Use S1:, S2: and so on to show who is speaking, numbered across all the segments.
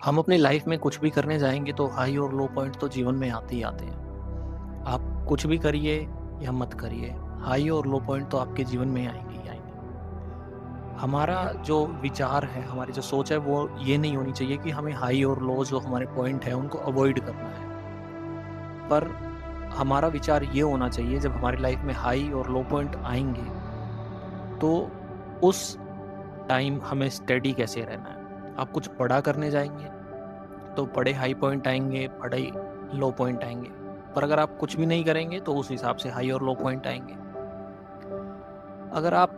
S1: हम अपनी लाइफ में कुछ भी करने जाएँगे तो हाई और लो पॉइंट तो जीवन में आते ही आते हैं। आप कुछ भी करिए या मत करिए, हाई और लो पॉइंट तो आपके जीवन में आएँगे ही आएँगे। हमारा जो विचार है, हमारी जो सोच है वो ये नहीं होनी चाहिए कि हमें हाई और लो जो हमारे पॉइंट हैं उनको अवॉइड करना है। पर हमारा विचार ये होना चाहिए जब हमारी लाइफ में हाई और लो पॉइंट आएँगे, तो उस टाइम हमें स्टेडी कैसे रहना है। आप कुछ बड़ा करने जाएँगे तो बड़े हाई पॉइंट आएँगे, बड़े लो पॉइंट आएँगे। पर अगर आप कुछ भी नहीं करेंगे तो उस हिसाब से हाई और लो पॉइंट आएँगे। अगर आप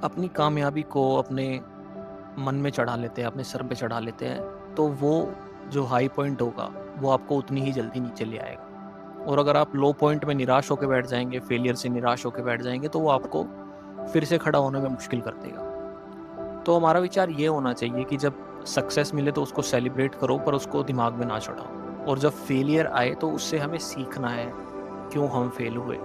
S1: अपनी कामयाबी को अपने मन में चढ़ा लेते हैं, अपने सर पे चढ़ा लेते हैं, तो वो जो हाई पॉइंट होगा, वो आपको उतनी ही जल्दी नीचे ले आएगा। और अगर आप लो पॉइंट में निराश होके बैठ जाएँगे, फेलियर से निराश होके बैठ जाएँगे, तो वो आपको फिर से खड़ा होने में मुश्किल कर देगा। तो हमारा विचार ये होना चाहिए कि जब सक्सेस मिले तो उसको सेलिब्रेट करो, पर उसको दिमाग में ना चढ़ाओ। और जब फेलियर आए तो उससे हमें सीखना है, क्यों हम फेल हुए।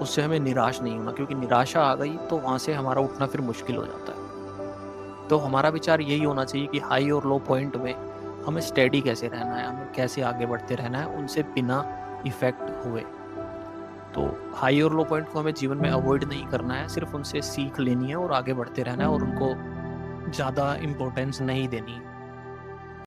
S1: उससे हमें निराश नहीं होना, क्योंकि निराशा आ गई तो वहाँ से हमारा उठना फिर मुश्किल हो जाता है। तो हमारा विचार यही होना चाहिए कि हाई और लो पॉइंट में हमें स्टेडी कैसे रहना है, हमें कैसे आगे बढ़ते रहना है उनसे बिना इफ़ेक्ट हुए। तो हाई और लो पॉइंट को हमें जीवन में अवॉइड नहीं करना है, सिर्फ़ उनसे सीख लेनी है और आगे बढ़ते रहना है और उनको ज़्यादा इम्पोर्टेंस नहीं देनी।